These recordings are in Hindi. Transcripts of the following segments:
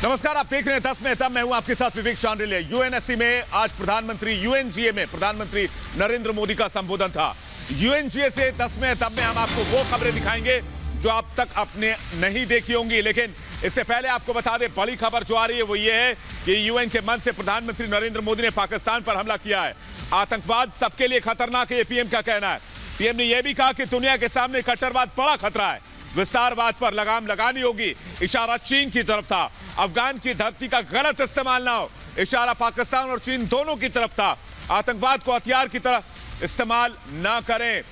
नमस्कार, आप देख रहे हैं 10 में तब। मैं हूं आपके साथ विवेक शांडिल्य। यूएनएससी में आज प्रधानमंत्री यूएनजीए में प्रधानमंत्री नरेंद्र मोदी का संबोधन था। यूएनजीए से 10 में तब में हम आपको वो खबरें दिखाएंगे जो आप तक अपने नहीं देखी होंगी। लेकिन इससे पहले आपको बता दें, बड़ी खबर जो आ रही है वो ये है कि यूएन के मंच से प्रधानमंत्री नरेंद्र मोदी ने पाकिस्तान पर हमला किया है। आतंकवाद सबके लिए खतरनाक है, ये पीएम का कहना है। पीएम ने यह भी कहा कि दुनिया के सामने कट्टरवाद बड़ा खतरा है, विस्तारवाद पर लगाम लगानी होगी। इशारा चीन की तरफ था। अफगान की धरती का गलत इस्तेमाल ना हो, इशारा पाकिस्तान और चीन दोनों की तरफ था। आतंकवाद को हथियार की तरह इस्तेमाल ना करें,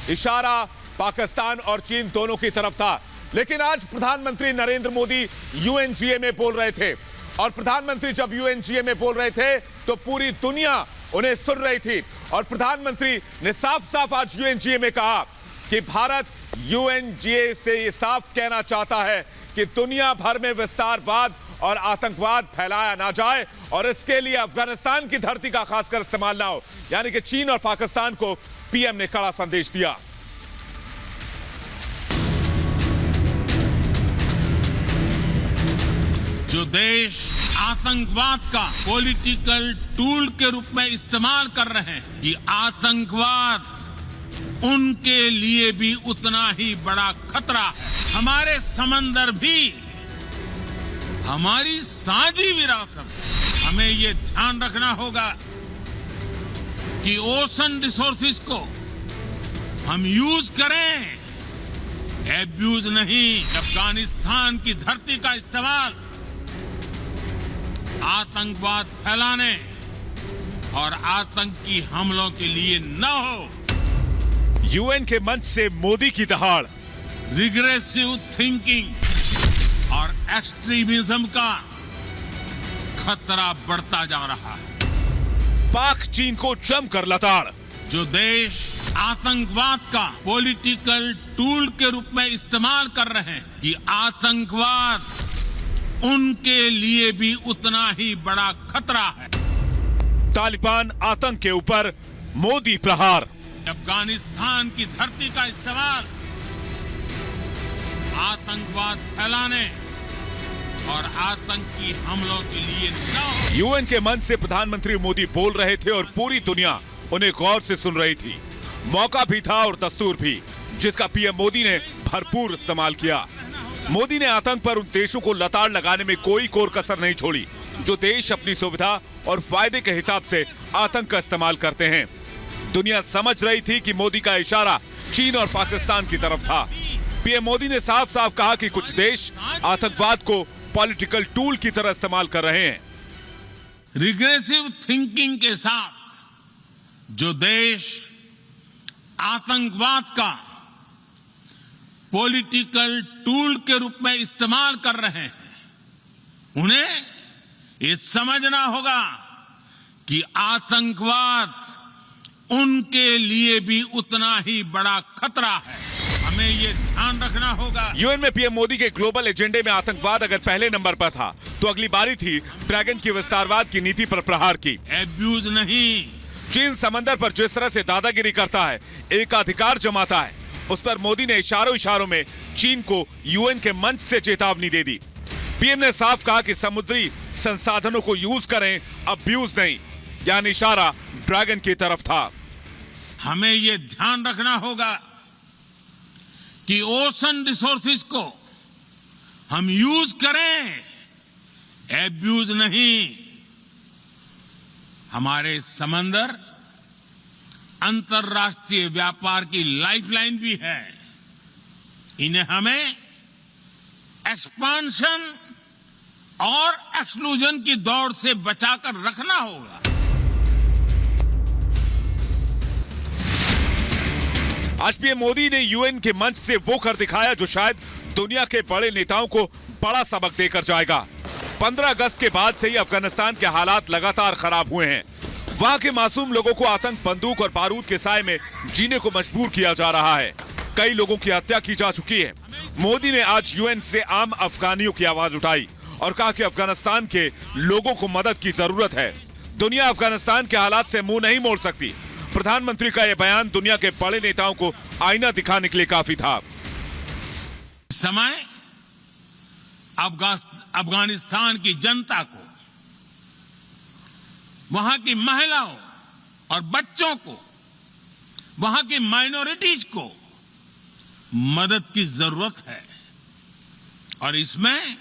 इशारा पाकिस्तान और चीन दोनों की तरफ था। लेकिन आज प्रधानमंत्री नरेंद्र मोदी यूएनजीए में बोल रहे थे, और प्रधानमंत्री जब यूएनजीए में बोल रहे थे तो पूरी दुनिया उन्हें सुन रही थी। और प्रधानमंत्री ने साफ साफ आज यूएनजीए में कहा कि भारत यूएनजीए से ये साफ कहना चाहता है कि दुनिया भर में विस्तारवाद और आतंकवाद फैलाया ना जाए, और इसके लिए अफगानिस्तान की धरती का खासकर इस्तेमाल ना हो। यानी कि चीन और पाकिस्तान को पीएम ने कड़ा संदेश दिया। जो देश आतंकवाद का पॉलिटिकल टूल के रूप में इस्तेमाल कर रहे हैं, कि आतंकवाद उनके लिए भी उतना ही बड़ा खतरा है। हमारे समंदर भी हमारी साझी विरासत है। हमें ये ध्यान रखना होगा कि ओशन रिसोर्सेज को हम यूज करें, एब्यूज नहीं। अफगानिस्तान की धरती का इस्तेमाल आतंकवाद फैलाने और आतंकी हमलों के लिए न हो। यूएन के मंच से मोदी की दहाड़। रिग्रेसिव थिंकिंग और एक्सट्रीमिज्म का खतरा बढ़ता जा रहा है। पाक चीन को जमकर लताड़। जो देश आतंकवाद का पॉलिटिकल टूल के रूप में इस्तेमाल कर रहे हैं, कि आतंकवाद उनके लिए भी उतना ही बड़ा खतरा है। तालिबान आतंक के ऊपर मोदी प्रहार। अफगानिस्तान की धरती का इस्तेमाल आतंकवाद फैलाने और आतंकी हमलों के लिए न हो। यूएन के मंच से प्रधानमंत्री मोदी बोल रहे थे और पूरी दुनिया उन्हें गौर से सुन रही थी। मौका भी था और दस्तूर भी, जिसका पीएम मोदी ने भरपूर इस्तेमाल किया। मोदी ने आतंक पर उन देशों को लताड़ लगाने में कोई कोर कसर नहीं छोड़ी जो देश अपनी सुविधा और फायदे के हिसाब से आतंक का इस्तेमाल करते हैं। दुनिया समझ रही थी कि मोदी का इशारा चीन और पाकिस्तान की तरफ था। पीएम मोदी ने साफ साफ कहा कि कुछ देश आतंकवाद को पॉलिटिकल टूल की तरह इस्तेमाल कर रहे हैं। रिग्रेसिव थिंकिंग के साथ जो देश आतंकवाद का पॉलिटिकल टूल के रूप में इस्तेमाल कर रहे हैं, उन्हें ये समझना होगा कि आतंकवाद उनके लिए भी उतना ही बड़ा खतरा है। हमें ये ध्यान रखना होगा। यूएन में पीएम मोदी के ग्लोबल एजेंडे में आतंकवाद अगर पहले नंबर पर था, तो अगली बारी थी ड्रैगन की विस्तारवाद की नीति पर प्रहार की। एब्यूज नहीं। चीन समंदर पर जिस तरह से दादागिरी करता है, एकाधिकार जमाता है, उस पर मोदी ने इशारों में चीन को यूएन के मंच से चेतावनी दे दी। पीएम ने साफ कहा कि समुद्री संसाधनों को यूज करें, अब्यूज नहीं। यानी इशारा ड्रैगन की तरफ था। हमें यह ध्यान रखना होगा कि ओशन रिसोर्सेज को हम यूज करें, एब्यूज नहीं। हमारे समंदर अंतर्राष्ट्रीय व्यापार की लाइफलाइन भी है। इन्हें हमें एक्सपांशन और एक्सक्लूजन की दौड़ से बचाकर रखना होगा। आज पीएम मोदी ने यूएन के मंच से वो कर दिखाया जो शायद दुनिया के बड़े नेताओं को बड़ा सबक देकर जाएगा। 15 अगस्त के बाद से ही अफगानिस्तान के हालात लगातार खराब हुए हैं। वहां के मासूम लोगों को आतंक, बंदूक और बारूद के साए में जीने को मजबूर किया जा रहा है। कई लोगों की हत्या की जा चुकी है। मोदी ने आज यूएन से आम अफगानियों की आवाज उठाई और कहा कि अफगानिस्तान के लोगों को मदद की जरूरत है। दुनिया अफगानिस्तान के हालात से मुंह नहीं मोड़ सकती। प्रधानमंत्री का यह बयान दुनिया के बड़े नेताओं को आईना दिखाने के लिए काफी था। समय अफगानिस्तान की जनता को, वहां की महिलाओं और बच्चों को, वहां की माइनॉरिटीज को मदद की जरूरत है और इसमें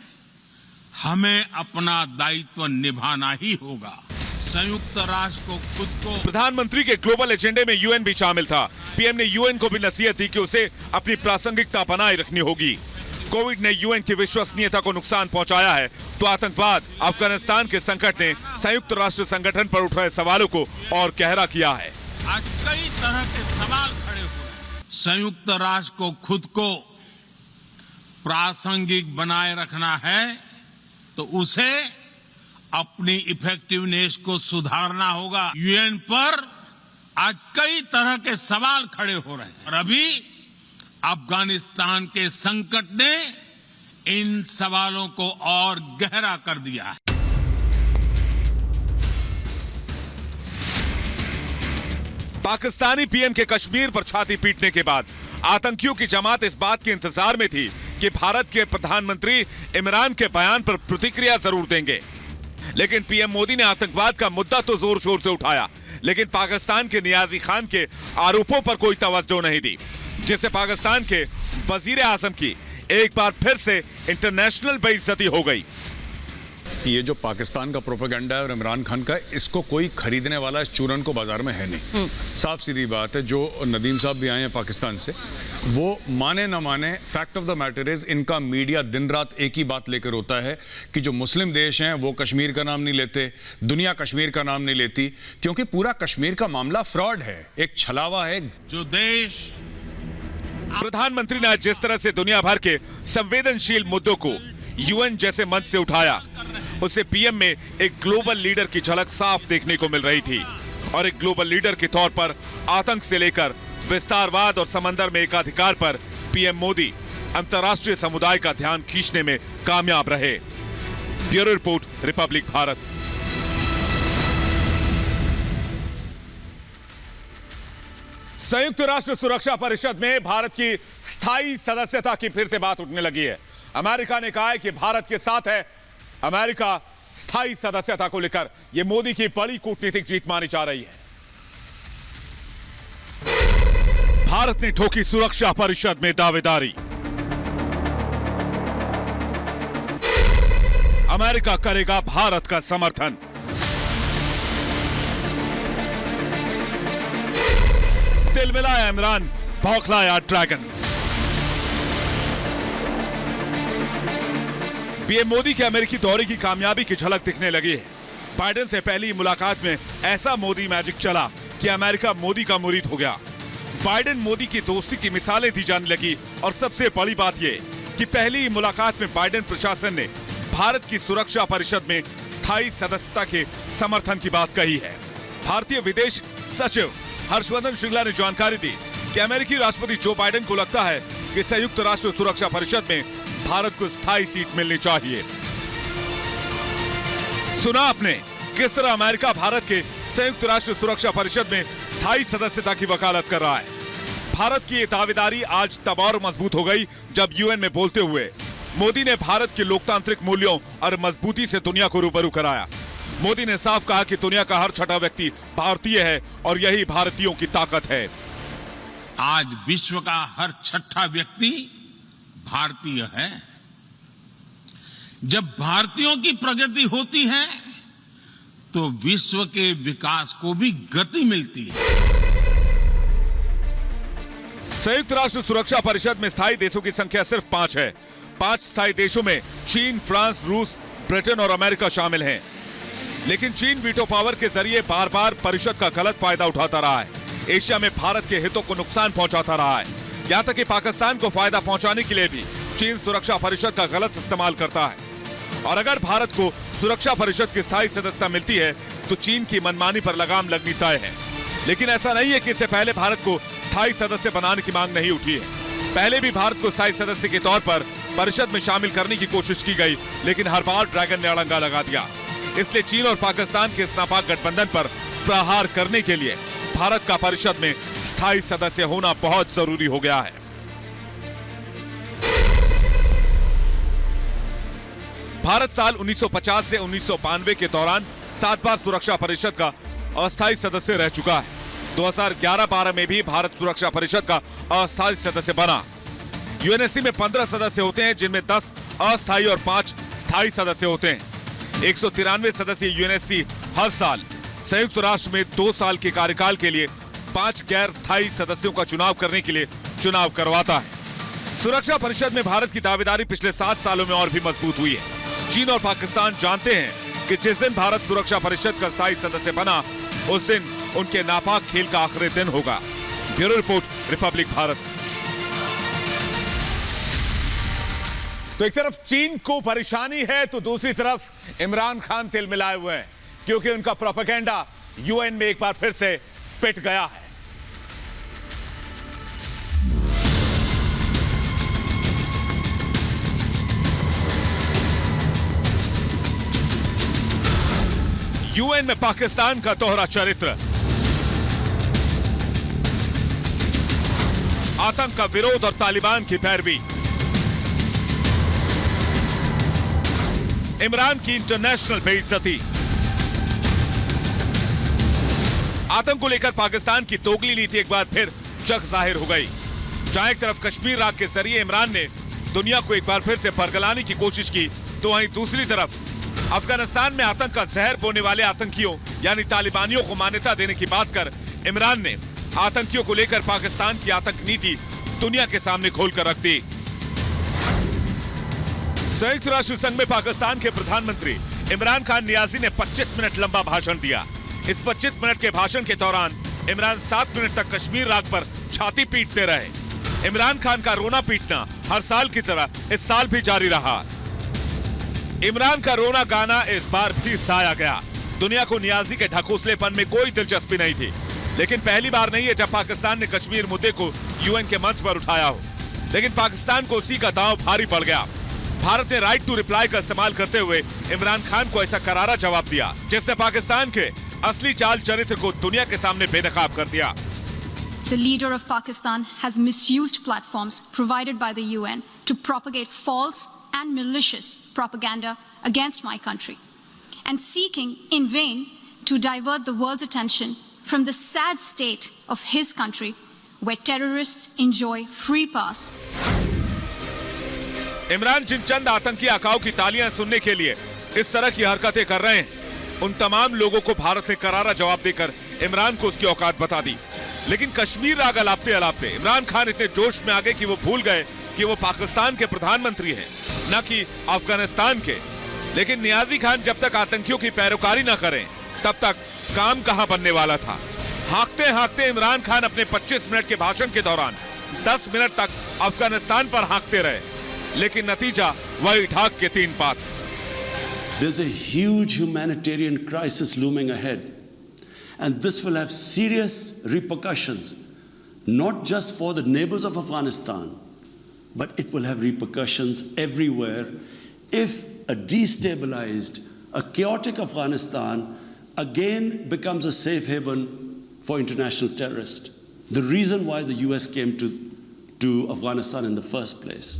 हमें अपना दायित्व निभाना ही होगा। संयुक्त राष्ट्र को खुद को प्रधानमंत्री के ग्लोबल एजेंडे में यूएन भी शामिल था। पीएम ने यूएन को भी नसीहत दी कि उसे अपनी प्रासंगिकता बनाए रखनी होगी। कोविड ने यूएन की विश्वसनीयता को नुकसान पहुंचाया है तो आतंकवाद, अफगानिस्तान के संकट ने संयुक्त राष्ट्र संगठन पर उठ रहे सवालों को और गहरा किया है। आज कई तरह के सवाल खड़े हुए हैं। संयुक्त राष्ट्र को खुद को प्रासंगिक बनाए रखना है तो उसे अपनी इफेक्टिवनेस को सुधारना होगा। यूएन पर आज कई तरह के सवाल खड़े हो रहे हैं और अभी अफगानिस्तान के संकट ने इन सवालों को और गहरा कर दिया है। पाकिस्तानी पीएम के कश्मीर पर छाती पीटने के बाद आतंकियों की जमात इस बात के इंतजार में थी कि भारत के प्रधानमंत्री इमरान के बयान पर प्रतिक्रिया जरूर देंगे। लेकिन पीएम मोदी ने आतंकवाद का मुद्दा तो जोर शोर से उठाया, लेकिन पाकिस्तान के नियाजी खान के आरोपों पर कोई तवज्जो नहीं दी, जिससे पाकिस्तान के वजीर आजम की एक बार फिर से इंटरनेशनल बेइज्जती हो गई। ये जो पाकिस्तान का प्रोपेगेंडा है और इमरान खान का, इसको कोई खरीदने वाला इस चूरन को बाजार में है नहीं। साफ सीधी बात है। जो नदीम साहब भी आए हैं पाकिस्तान से, वो माने ना माने, fact of the matter is इनका मीडिया दिन रात एक ही बात लेकर होता है कि जो मुस्लिम देश हैं वो कश्मीर का नाम नहीं लेते, दुनिया कश्मीर का नाम नहीं लेती, क्योंकि पूरा कश्मीर का मामला फ्रॉड है, एक छलावा है। जो देश प्रधानमंत्री ने आज जिस तरह से दुनिया भर के संवेदनशील मुद्दों को यूएन जैसे मंच से उठाया, उससे पीएम में एक ग्लोबल लीडर की झलक साफ देखने को मिल रही थी और एक ग्लोबल लीडर के तौर पर आतंक से लेकर विस्तारवाद और समंदर में एकाधिकार पर पीएम मोदी अंतर्राष्ट्रीय समुदाय का ध्यान खींचने में कामयाब रहे। Bureau report, Republic Bharat. संयुक्त राष्ट्र सुरक्षा परिषद में भारत की स्थायी सदस्यता की फिर से बात उठने लगी है। अमेरिका ने कहा है कि भारत के साथ है। अमेरिका स्थायी सदस्यता को लेकर यह मोदी की बड़ी कूटनीतिक जीत मानी जा रही है। भारत ने ठोकी सुरक्षा परिषद में दावेदारी। अमेरिका करेगा भारत का समर्थन। तिलमिलाया इमरान, बौखलाया ड्रैगन। पीएम मोदी के अमेरिकी दौरे की कामयाबी की झलक दिखने लगी है। बाइडेन से पहली मुलाकात में ऐसा मोदी मैजिक चला कि अमेरिका मोदी का मुरीद हो गया। बाइडेन मोदी की दोस्ती की मिसालें दी जाने लगी और सबसे बड़ी बात यह कि पहली मुलाकात में बाइडेन प्रशासन ने भारत की सुरक्षा परिषद में स्थायी सदस्यता के समर्थन की बात कही है। भारतीय विदेश सचिव हर्षवर्धन श्रृंगला ने जानकारी दी कि अमेरिकी राष्ट्रपति जो बाइडेन को लगता है कि संयुक्त राष्ट्र सुरक्षा परिषद में भारत को स्थायी सीट मिलनी चाहिए। सुना आपने किस तरह अमेरिका भारत के संयुक्त राष्ट्र सुरक्षा परिषद में स्थायी सदस्यता की वकालत कर रहा है। भारत की ये दावेदारी आज तब और मजबूत हो गई जब यूएन में बोलते हुए मोदी ने भारत के लोकतांत्रिक मूल्यों और मजबूती से दुनिया को रूबरू कराया। मोदी ने साफ कहा कि दुनिया का हर छठा व्यक्ति भारतीय है और यही भारतीयों की ताकत है। आज विश्व का हर छठा व्यक्ति भारतीय है। जब भारतीयों की प्रगति होती है तो विश्व के विकास को भी गति मिलती है। संयुक्त राष्ट्र सुरक्षा परिषद में स्थायी देशों की संख्या सिर्फ 5 है। 5 स्थायी देशों में चीन, फ्रांस, रूस, ब्रिटेन और अमेरिका शामिल हैं। लेकिन चीन वीटो पावर के जरिए बार बार परिषद का गलत फायदा उठाता रहा है। एशिया में भारत के हितों को नुकसान पहुंचाता रहा है। यहां तक कि पाकिस्तान को फायदा पहुंचाने के लिए भी चीन सुरक्षा परिषद का गलत इस्तेमाल करता है। और अगर भारत को सुरक्षा परिषद की स्थायी सदस्यता मिलती है तो चीन की मनमानी पर लगाम लगनी तय है। लेकिन ऐसा नहीं है कि इससे पहले भारत को स्थायी सदस्य बनाने की मांग नहीं उठी है। पहले भी भारत को स्थायी सदस्य के तौर पर परिषद में शामिल करने की कोशिश की गई, लेकिन हर बार ड्रैगन ने अड़ंगा लगा दिया। इसलिए चीन और पाकिस्तान के इस नापाक गठबंधन पर प्रहार करने के लिए भारत का परिषद में स्थायी सदस्य होना बहुत जरूरी हो गया है। भारत साल 1950 से 1992 के दौरान 7 बार सुरक्षा परिषद का अस्थायी सदस्य रह चुका है। 2011-12 में भी भारत सुरक्षा परिषद का अस्थायी सदस्य बना। यूएनएससी में 15 सदस्य होते हैं, जिनमें 10 अस्थायी और 5 स्थायी सदस्य होते हैं। 193 सदस्यीय यूएनएससी हर साल संयुक्त राष्ट्र में 2 साल के कार्यकाल के लिए 5 गैर स्थायी सदस्यों का चुनाव करने के लिए चुनाव करवाता है। सुरक्षा परिषद में भारत की दावेदारी पिछले 7 सालों में और भी मजबूत हुई है। चीन और पाकिस्तान जानते हैं कि जिस दिन भारत सुरक्षा परिषद का स्थायी सदस्य बना, उस दिन उनके नापाक खेल का आखिरी दिन होगा। Bureau report, Republic Bharat. तो एक तरफ चीन को परेशानी है, तो दूसरी तरफ इमरान खान तिलमिलाए हुए हैं, क्योंकि उनका प्रोपेगेंडा यूएन में एक बार फिर से पिट गया है। यूएन में पाकिस्तान का दोहरा चरित्र, आतंक का विरोध और तालिबान की पैरवी, इमरान की इंटरनेशनल बेइज्जती, आतंक को लेकर पाकिस्तान की दोगली नीति एक बार फिर जग जाहिर हो गई। जहां एक तरफ कश्मीर राग के जरिए इमरान ने दुनिया को एक बार फिर से बरगलाने की कोशिश की, तो वहीं दूसरी तरफ अफगानिस्तान में आतंक का जहर बोने वाले आतंकियों यानी तालिबानियों को मान्यता देने की बात कर इमरान ने आतंकियों को लेकर पाकिस्तान की आतंक नीति दुनिया के सामने खोलकर रख दी। संयुक्त राष्ट्र संघ में पाकिस्तान के प्रधानमंत्री इमरान खान नियाजी ने 25 मिनट लंबा भाषण दिया। इस 25 मिनट के भाषण के दौरान इमरान 7 मिनट तक कश्मीर राग पर छाती पीटते रहे। इमरान खान का रोना पीटना हर साल की तरह इस साल भी जारी रहा। इमरान का रोना गाना इस बार भी साया गया। दुनिया को नियाजी के ढकोसलेपन में कोई दिलचस्पी नहीं थी, लेकिन पहली बार नहीं है जब पाकिस्तान ने कश्मीर मुद्दे को यूएन के मंच पर उठाया हो। लेकिन पाकिस्तान को उसी का दांव भारी पड़ गया। भारत ने राइट टू रिप्लाई का इस्तेमाल करते हुए इमरान खान को ऐसा करारा जवाब दिया, जिसने पाकिस्तान के असली चाल चरित्र को दुनिया के सामने बेनकाब कर दिया। The leader of Pakistan has misused platforms provided by the UN to propagate false and malicious propaganda against my country, and seeking in vain to divert the world's attention from the sad state of his country, where terrorists enjoy free pass. Imran जिन चंद आतंकी आकाओं की तालियां सुनने के लिए इस तरह की हरकतें कर रहे हैं, उन तमाम लोगों को भारत ने करारा जवाब देकर इमरान को उसकी औकात बता दी। लेकिन कश्मीर राग अलापते अलापते इमरान खान इतने जोश में आ गए कि वो भूल गए कि वो पाकिस्तान के प्रधानमंत्री हैं, न कि अफगानिस्तान के। लेकिन नियाजी खान जब तक आतंकियों की पैरोकारी न करें, तब तक काम कहां बनने वाला था। हाँकते हाँकते इमरान खान अपने 25 मिनट के भाषण के दौरान 10 मिनट तक अफगानिस्तान पर हाँकते रहे, लेकिन नतीजा वही ढाक के 3 पात। There's a huge humanitarian crisis looming ahead, and this will have serious repercussions, not just for the neighbors of Afghanistan, but it will have repercussions everywhere if a destabilized, a chaotic Afghanistan again becomes a safe haven for international terrorists. The reason why the US came to Afghanistan in the first place.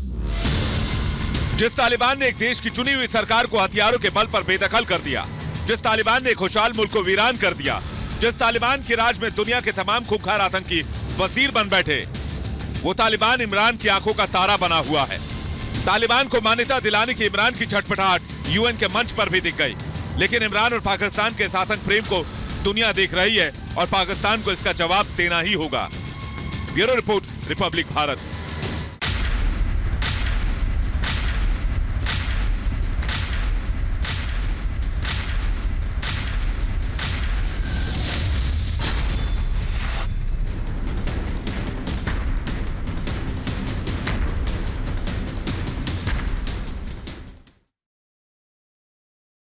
जिस तालिबान ने एक देश की चुनी हुई सरकार को हथियारों के बल पर बेदखल कर दिया, जिस तालिबान ने खुशहाल मुल्क को वीरान कर दिया, जिस तालिबान के राज में दुनिया के तमाम खूंखार आतंकी वजीर बन बैठे, वो तालिबान इमरान की आंखों का तारा बना हुआ है। तालिबान को मान्यता दिलाने की इमरान की छटपटाहट यूएन के मंच पर भी दिख गई, लेकिन इमरान और पाकिस्तान के आतंक प्रेम को दुनिया देख रही है और पाकिस्तान को इसका जवाब देना ही होगा। Bureau report, Republic Bharat.